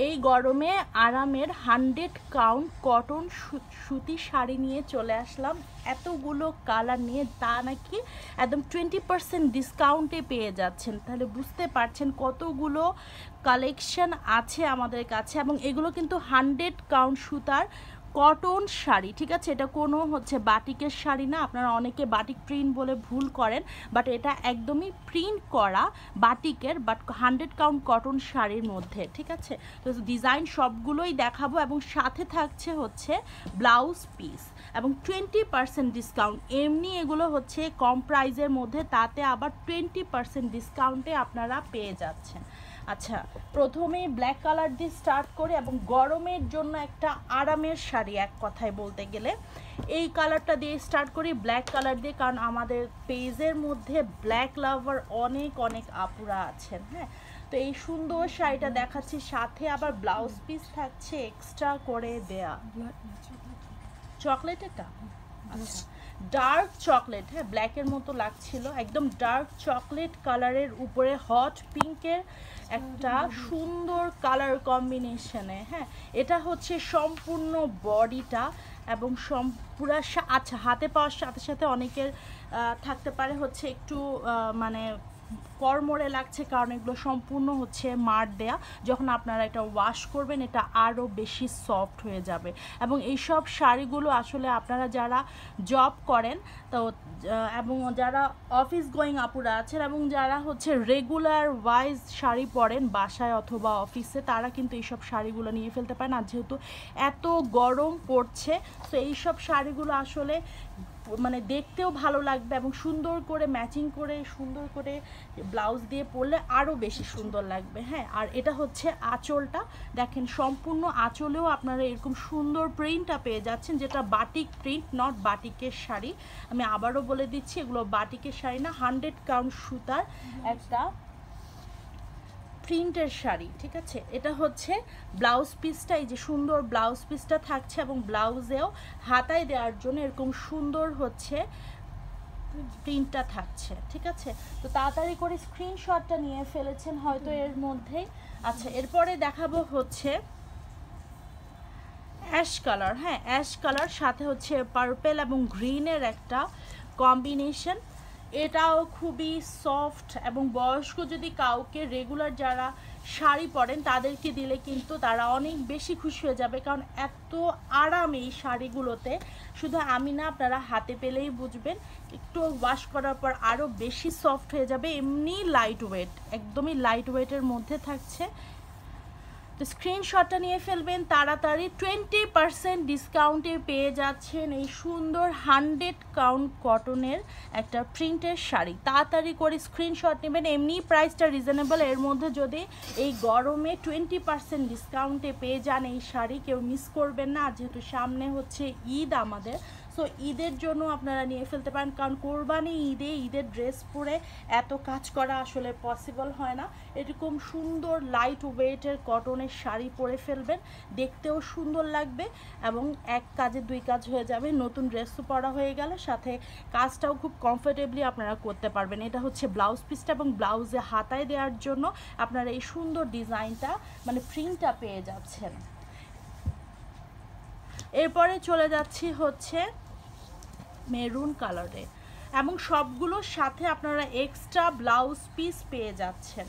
এই গরমে আরামের 100 কাউন্ট কটন সুতি শাড়ি নিয়ে চলে আসলাম, এতগুলো কালার নিয়ে, তা নাকি একদম 20% ডিসকাউন্টে পেয়ে যাচ্ছেন। তাহলে বুঝতে পারছেন কতগুলো কালেকশন আছে আমাদের কাছে। এবং এগুলো কিন্তু 100 কাউন্ট সুতার কটন শাড়ি, ঠিক আছে? এটা কোনো বাটিকের শাড়ি না। আপনারা অনেকে বাটিক প্রিন্ট বলে ভুল করেন, বাট এটা একদমই প্রিন্ট করা বাটিকের, বাট 100 কাউন্ট কটন শাড়ির মধ্যে, ঠিক আছে? তো ডিজাইন সবগুলোই দেখাবো এবং সাথে থাকছে ব্লাউজ পিস এবং 20% ডিসকাউন্ট। এমনি এগুলো কম প্রাইজের মধ্যে, তাতে আবার 20% ডিসকাউন্টে আপনারা পেয়ে যাচ্ছেন। আচ্ছা, প্রথমেই ব্ল্যাক কালার দিয়ে স্টার্ট করে, এবং গরমের জন্য একটা আরামের শাড়ি এক কথায় বলতে গেলে এই কালারটা দিয়ে স্টার্ট করি, ব্ল্যাক কালার দিয়ে, কারণ আমাদের পেজের মধ্যে ব্ল্যাক লাভার অনেক অনেক আপুরা আছেন। হ্যাঁ, তো এই সুন্দর শাড়িটা দেখাচ্ছি, সাথে আবার ব্লাউজ পিস থাকছে এক্সট্রা করে দেয়া। চকলেট এটা, আচ্ছা ডার্ক চকলেট, হ্যাঁ ব্ল্যাকের মতো লাগছিল, একদম ডার্ক চকলেট কালারের উপরে হট পিঙ্কের একটা সুন্দর কালার কম্বিনেশনে। হ্যাঁ, এটা সম্পূর্ণ বডিটা এবং পুরা। আচ্ছা, হাতে পাওয়ার সাথে সাথে অনেকের থাকতে পারে একটু মানে কড়মড়ে লাগছে, কারণ এগুলো সম্পূর্ণ মার দেয়া। যখন আপনারা এটা ওয়াশ করবেন, এটা আরও বেশি সফট হয়ে যাবে। এবং এইসব শাড়িগুলো আসলে আপনারা যারা জব করেন, তো এবং যারা অফিস গোয়িং আপুরা আছেন, এবং যারা রেগুলার ওয়াইজ শাড়ি পরেন বাসায় অথবা অফিসে, তারা কিন্তু এইসব শাড়িগুলো নিয়ে ফেলতে পারেন। আর যেহেতু এত গরম পড়ছে, তো এইসব শাড়িগুলো আসলে মানে দেখতেও ভালো লাগবে এবং সুন্দর করে ম্যাচিং করে সুন্দর করে ব্লাউজ দিয়ে পরলে আরও বেশি সুন্দর লাগবে। হ্যাঁ, আর এটা আঁচলটা দেখেন, সম্পূর্ণ আঁচলেও আপনারা এরকম সুন্দর প্রিন্টটা পেয়ে যাচ্ছেন, যেটা বাটিক প্রিন্ট, নট বাটিকের শাড়ি। আমি আবারও বলে দিচ্ছি, এগুলো বাটিকের শাড়ি না, 100 কাউন্ট সুতার একটা প্রিন্টের শাড়ি, ঠিক আছে? এটা ব্লাউজ পিসটা, এই যে সুন্দর ব্লাউজ পিসটা থাকছে, এবং ব্লাউজেও হাতায় দেওয়ার জন্য এরকম সুন্দর প্রিন্টটা থাকছে, ঠিক আছে? তো তাড়াতাড়ি করে স্ক্রিনশটটা নিয়ে ফেলেছেন হয়তো এর মধ্যেই। আচ্ছা, এরপরে দেখাবো অ্যাশ কালার। হ্যাঁ, অ্যাশ কালার সাথে পার্পেল এবং গ্রিনের একটা কম্বিনেশন। এটাও খুবই সফট, এবং বয়স্ক যদি কাউকে রেগুলার যারা শাড়ি পরেন তাদেরকে দিলে কিন্তু তারা অনেক বেশি খুশি হয়ে যাবে, কারণ এত আরাম এই শাড়িগুলোতে। শুধু আমি না, আপনারা হাতে পেলেই বুঝবেন, একটু ওয়াশ করার পর আরও বেশি সফট হয়ে যাবে। এমনি লাইট ওয়েট, একদমই লাইট ওয়েটের মধ্যে থাকছে। তো স্ক্রিনশটটা নিয়ে ফেলবেন তাড়াতাড়ি। 20% ডিসকাউন্টে পেয়ে যাচ্ছেন এই সুন্দর 100 কাউন্ট কটনের একটা প্রিন্টের শাড়ি। তাড়াতাড়ি করে স্ক্রিনশট নেবেন, এমনি প্রাইসটা রিজনেবল, এর মধ্যে যদি এই গরমে 20% ডিসকাউন্টে পেয়ে যান এই শাড়ি, কেউ মিস করবেন না। যেহেতু সামনে ঈদ আমাদের, সো ঈদের জন্য আপনারা নিয়ে ফেলতে পারেন, কারণ কোরবানি ঈদে ঈদের ড্রেস পরে এত কাজ করা আসলে পসিবল হয় না। এরকম সুন্দর লাইট ওয়েটের কটনের শাড়ি পরে ফেলবেন, দেখতেও সুন্দর লাগবে এবং এক কাজে দুই কাজ হয়ে যাবে। নতুন ড্রেসও পরা হয়ে গেল, সাথে কাজটাও খুব কমফোর্টেবলি আপনারা করতে পারবেন। এটা ব্লাউজ পিসটা, এবং ব্লাউজে হাতায় দেওয়ার জন্য আপনারা এই সুন্দর ডিজাইনটা মানে প্রিন্টটা পেয়ে যাচ্ছেন। এরপরে চলে যাচ্ছি মেরুন কালারে, এবং সবগুলোর সাথে আপনারা এক্সট্রা ব্লাউজ পিস পেয়ে যাচ্ছেন।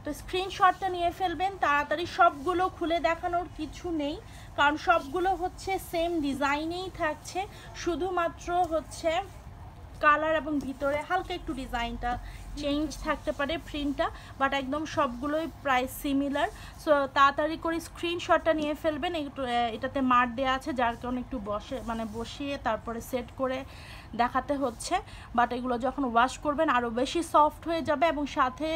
তো স্ক্রিনশটটা নিয়ে ফেলবেন তাড়াতাড়ি। সবগুলো খুলে দেখানোর কিছু নেই, কারণ সবগুলো সেম ডিজাইনেই থাকছে, শুধুমাত্র কালার এবং ভিতরে হালকা একটু ডিজাইনটা চেঞ্জ থাকতে পারে, প্রিন্টটা, বাট একদম সবগুলোই প্রায় সিমিলার। সো তাড়াতাড়ি করে স্ক্রিনশটটা নিয়ে ফেলবেন। একটু এটাতে মার দেওয়া আছে, যার কারণে একটু বসিয়ে তারপরে সেট করে দেখাতে হচ্ছে, বাট এগুলো যখন ওয়াশ করবেন আরও বেশি সফট হয়ে যাবে। এবং সাথে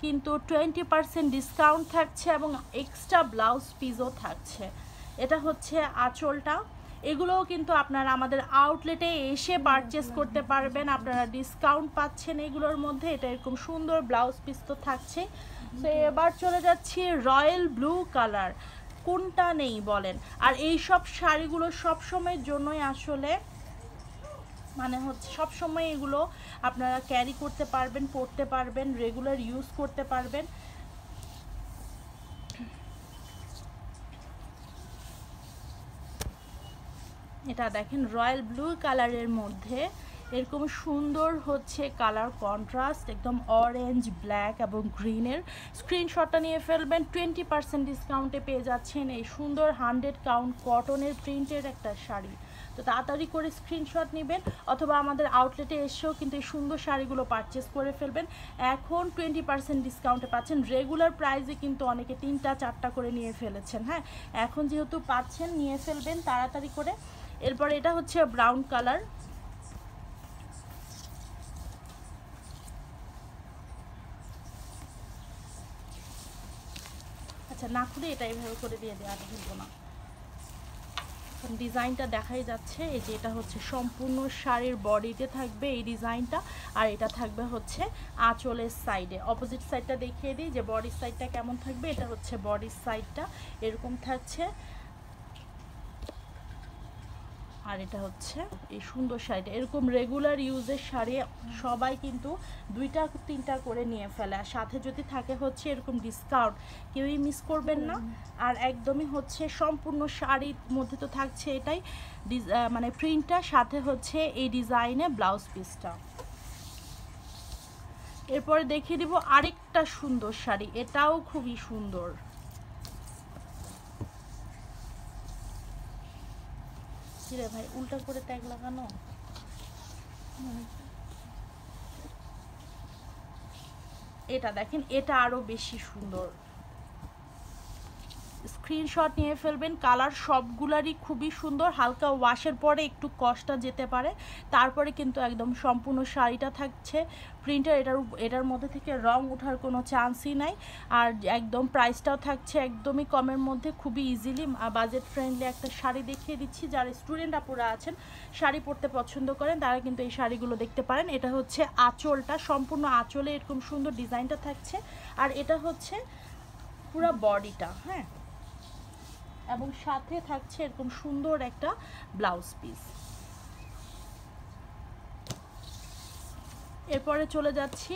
কিন্তু 20% ডিসকাউন্ট থাকছে, এবং এক্সট্রা ব্লাউজ পিসও থাকছে। এটা আঁচলটা। এগুলোও কিন্তু আপনারা আমাদের আউটলেটে এসে পারচেস করতে পারবেন, আপনারা ডিসকাউন্ট পাচ্ছেন এগুলোর মধ্যে। এটা এরকম সুন্দর ব্লাউজ পিস তো থাকছে। তো এবার চলে যাচ্ছি রয়্যাল ব্লু কালার, কোনটা নেই বলেন? আর এই সব শাড়িগুলো সবসময়ের জন্যই আসলে মানে সবসময় এগুলো আপনারা ক্যারি করতে পারবেন, পরতে পারবেন, রেগুলার ইউজ করতে পারবেন। এটা দেখেন রয়্যাল ব্লু কালারের মধ্যে এরকম সুন্দর হচ্ছে কালার কন্ট্রাস্ট, একদম অরেঞ্জ, ব্ল্যাক এবং গ্রিনের। স্ক্রিনশটটা নিয়ে ফেলবেন। 20% ডিসকাউন্টে পেয়ে যাচ্ছেন এই সুন্দর 100 কাউন্ট কটনের প্রিন্টের একটা শাড়ি। তো তাড়াতাড়ি করে স্ক্রিনশট নেবেন, অথবা আমাদের আউটলেটে এসেও কিন্তু এই সুন্দর শাড়িগুলো পারচেস করে ফেলবেন। এখন 20% ডিসকাউন্টে পাচ্ছেন। রেগুলার প্রাইসে কিন্তু অনেকে 3টা 4টা করে নিয়ে ফেলেছেন। হ্যাঁ, এখন যেহেতু পাচ্ছেন নিয়ে ফেলবেন তাড়াতাড়ি করে। এরপর এটা হচ্ছে ব্রাউন কালার। আচ্ছা, না খুলে এটা এইভাবে করে দিয়ে দেওয়া ভুলবো না। ডিজাইনটা দেখাই যাচ্ছে, এই যে এটা হচ্ছে সম্পূর্ণ শাড়ির বডিতে থাকবে এই ডিজাইনটা, আর এটা থাকবে হচ্ছে আঁচলের সাইডে। অপোজিট সাইডটা দেখিয়ে দিই যে বডির সাইডটা কেমন থাকবে। এটা হচ্ছে বডির সাইডটা, এরকম থাকছে। আর এটা হচ্ছে এই সুন্দর শাড়িটা। এরকম রেগুলার ইউজের শাড়ি সবাই কিন্তু 2টা 3টা করে নিয়ে ফেলে, আর সাথে যদি থাকে হচ্ছে এরকম ডিসকাউন্ট, কেউই মিস করবেন না। আর একদমই হচ্ছে সম্পূর্ণ শাড়ির মধ্যে তো থাকছে এটাই মানে প্রিন্টটা, সাথে হচ্ছে এই ডিজাইনে ব্লাউজ পিসটা। এরপরে দেখিয়ে দিব আরেকটা সুন্দর শাড়ি, এটাও খুবই সুন্দর। কিরে ভাই, উল্টা করে ট্যাগ লাগানো। এটা দেখেন, এটা আরো বেশি সুন্দর। স্ক্রিনশট নিয়ে ফেলবেন। কালার সবগুলারই খুবই সুন্দর। হালকা ওয়াশের পরে একটু কষ্টটা যেতে পারে, তারপরে কিন্তু একদম সম্পূর্ণ শাড়িটা থাকছে প্রিন্টার। এটার মধ্যে থেকে রং ওঠার কোনো চান্সই নাই। আর একদম প্রাইসটাও থাকছে একদমই কমের মধ্যে, খুবই ইজিলি বাজেট ফ্রেন্ডলি একটা শাড়ি দেখিয়ে দিচ্ছি। যারা স্টুডেন্ট আপুরা আছেন, শাড়ি পরতে পছন্দ করেন, তারা কিন্তু এই শাড়িগুলো দেখতে পারেন। এটা হচ্ছে আঁচলটা, সম্পূর্ণ আঁচলে এরকম সুন্দর ডিজাইনটা থাকছে। আর এটা হচ্ছে পুরো বডিটা। হ্যাঁ, এবং সাথে থাকছে এরকম সুন্দর একটা ব্লাউজ পিস। এরপরে চলে যাচ্ছি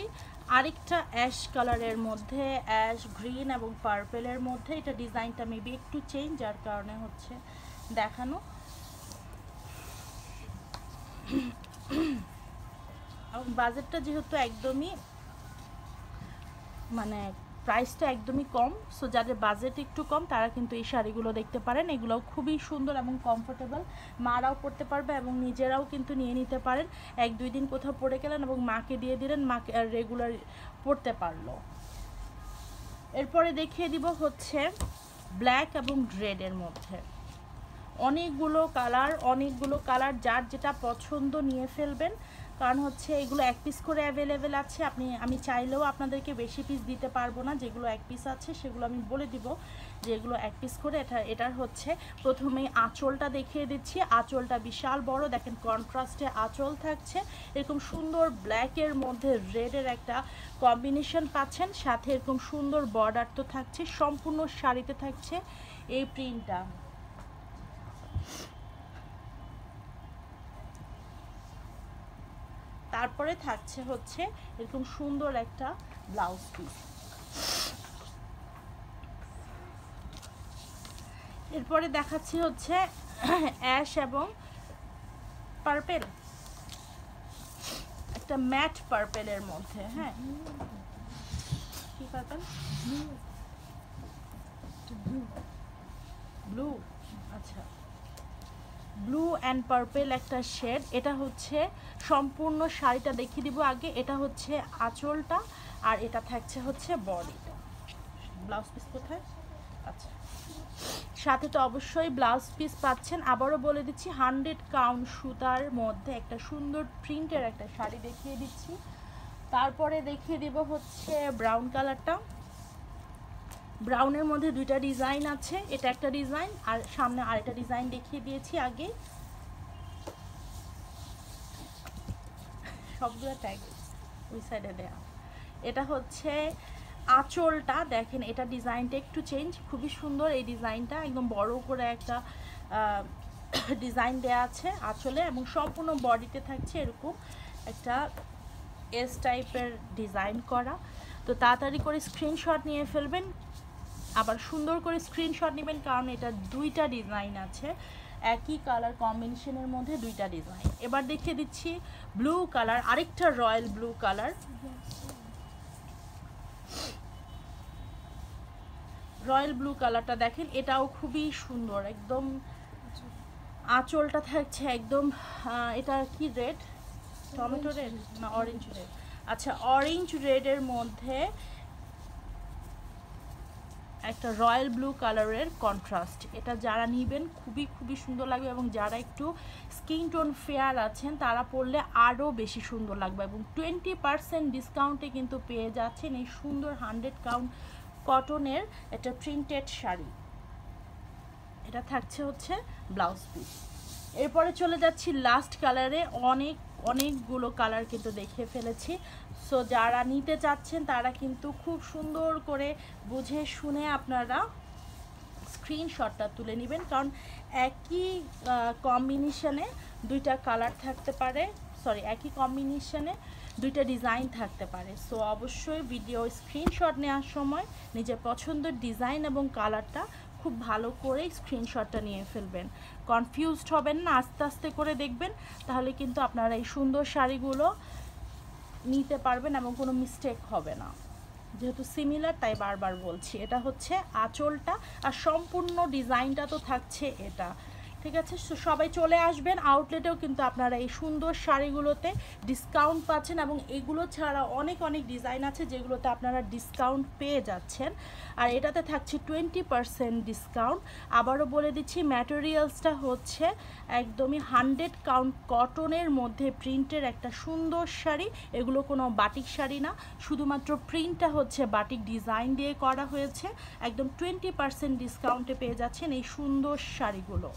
আরেকটা অ্যাশ কালারের মধ্যে, অ্যাশ গ্রিন এবং পার্পেলের মধ্যে। এটা ডিজাইনটা মেবি একটু চেঞ্জ, যার কারণে হচ্ছে দেখানো। এবং বাজেটটা যেহেতু একদমই মানে প্রাইসটা একদমই কম, সো যাদের বাজেট একটু কম তারা কিন্তু এই শাড়িগুলো দেখতে পারেন। এগুলো খুবই সুন্দর এবং কমফোর্টেবল, মারাও পরতে পারবে এবং নিজেরাও কিন্তু নিয়ে নিতে পারেন। 1-2 দিন কোথাও পরে গেলেন এবং মাকে দিয়ে দিলেন, মাকে রেগুলার পরতে পারলো। এরপরে দেখিয়ে দিব হচ্ছে ব্ল্যাক এবং রেডের মধ্যে অনেকগুলো কালার, যার যেটা পছন্দ নিয়ে ফেলবেন। কারণ হচ্ছে এগুলো 1 পিস করে অ্যাভেলেবেল আছে। আমি চাইলেও আপনাদেরকে বেশি পিস দিতে পারবো না। যেগুলো 1 পিস আছে সেগুলো আমি বলে দিব যে এগুলো 1 পিস করে। এটার হচ্ছে প্রথমেই আঁচলটা দেখিয়ে দিচ্ছি। আঁচলটা বিশাল বড়, দেখেন কন্ট্রাস্টে আঁচল থাকছে। এরকম সুন্দর ব্ল্যাকের মধ্যে রেডের একটা কম্বিনেশন পাচ্ছেন, সাথে এরকম সুন্দর বর্ডার তো থাকছে। সম্পূর্ণ শাড়িতে থাকছে এই প্রিন্টটা। তারপরে থাকছে হচ্ছে এরকম সুন্দর একটা ব্লাউজ পিস। এরপরে দেখাচ্ছি হচ্ছে অ্যাশ এবং পার্পেল, একটা ম্যাট পার্পেলের মধ্যে। হ্যাঁ, কি পার্পেল? ব্লু। আচ্ছা, ব্লু অ্যান্ড পার্পেল একটা শেড। এটা হচ্ছে সম্পূর্ণ শাড়িটা দেখিয়ে দিব আগে। এটা হচ্ছে আঁচলটা, আর এটা থাকছে হচ্ছে বডিটা। ব্লাউজ পিস কোথায়? আচ্ছা, সাথে তো অবশ্যই ব্লাউজ পিস পাচ্ছেন। আবারও বলে দিচ্ছি 100 কাউন্ট সুতার মধ্যে একটা সুন্দর প্রিন্টের একটা শাড়ি দেখিয়ে দিচ্ছি। তারপরে দেখিয়ে দিব হচ্ছে ব্রাউন কালারটা। ব্রাউনের মধ্যে 2টা ডিজাইন আছে, এটা একটা ডিজাইন আর সামনে আরেকটা ডিজাইন দেখিয়ে দিয়েছি আগে। সবগুলো ট্যাগ ওই সাইডে দেয়া। এটা হচ্ছে আঁচলটা, দেখেন এটা ডিজাইনটা একটু চেঞ্জ, খুবই সুন্দর এই ডিজাইনটা। একদম বড় করে একটা ডিজাইন দেয়া আছে আঁচলে, এবং সম্পূর্ণ বডিতে থাকছে এরকম একটা এস টাইপের ডিজাইন করা। তো তাড়াতাড়ি করে স্ক্রিনশট নিয়ে ফেলবেন, আবার সুন্দর করে স্ক্রিনশট নেবেন, কারণ এটা 2টা ডিজাইন আছে। একই কালার কম্বিনেশনের মধ্যে দুইটা ডিজাইন। এবার দেখিয়ে দিচ্ছি ব্লু কালার, আরেকটা royal blue colour. Royal blue কালারটা দেখেন, এটাও খুবই সুন্দর, একদম আঁচলটা থাকছে একদম এটা কি রেড, টমেটো রেড না অরেঞ্জ রেড, আচ্ছা অরেঞ্জ রেডের মধ্যে একটা রয়্যাল ব্লু কালারের কন্ট্রাস্ট। এটা যারা নেবেন খুবই খুবই সুন্দর লাগবে, এবং যারা একটু স্কিন টোন ফেয়ার আছেন তারা পরলে আরও বেশি সুন্দর লাগবে। এবং 20% ডিসকাউন্টে কিন্তু পেয়ে যাচ্ছেন এই সুন্দর 100 কাউন্ট কটনের একটা প্রিন্টেড শাড়ি। এটা থাকছে হচ্ছে ব্লাউজ পিস। এরপরে চলে যাচ্ছি লাস্ট কালারে, অনেকগুলো কালার কিন্তু দেখে ফেলেছি। সো যারা নিতে চাচ্ছেন তারা কিন্তু খুব সুন্দর করে বুঝে শুনে আপনারা স্ক্রিনশটটা তুলে নেবেন, কারণ একই কম্বিনেশনে দুইটা কালার থাকতে পারে, সরি একই কম্বিনেশনে দুইটা ডিজাইন থাকতে পারে। সো অবশ্যই ভিডিও স্ক্রিনশট নেওয়ার সময় নিজের পছন্দের ডিজাইন এবং কালারটা খুব ভালো করে স্ক্রিনশটটা নিয়ে ফেলবেন, কনফিউজড হবেন না, আস্তে আস্তে করে দেখবেন, তাহলে কিন্তু আপনারা এই সুন্দর শাড়িগুলো নিতে পারবেন এবং কোনো মিস্টেক হবে না। যেহেতু সিমিলার তাই বারবার বলছি, এটা হচ্ছে আঁচলটা আর সম্পূর্ণ ডিজাইনটা তো থাকছে এটা, ঠিক আছে। সবাই চলে আসবেন আউটলেটেও, কিন্তু আপনারা এই সুন্দর শাড়িগুলোতে ডিসকাউন্ট পাচ্ছেন, এবং এগুলো ছাড়া অনেক ডিজাইন আছে যেগুলোতে আপনারা ডিসকাউন্ট পেয়ে যাচ্ছেন। আর এটাতে থাকছে 20% ডিসকাউন্ট। আবারও বলে দিচ্ছি ম্যাটেরিয়ালসটা হচ্ছে একদমই 100 কাউন্ট কটনের মধ্যে প্রিন্টের একটা সুন্দর শাড়ি। এগুলো কোনো বাটিক শাড়ি না, শুধুমাত্র প্রিন্টটা হচ্ছে বাটিক ডিজাইন দিয়ে করা হয়েছে। একদম 20% ডিসকাউন্টে পেয়ে যাচ্ছেন এই সুন্দর শাড়িগুলো।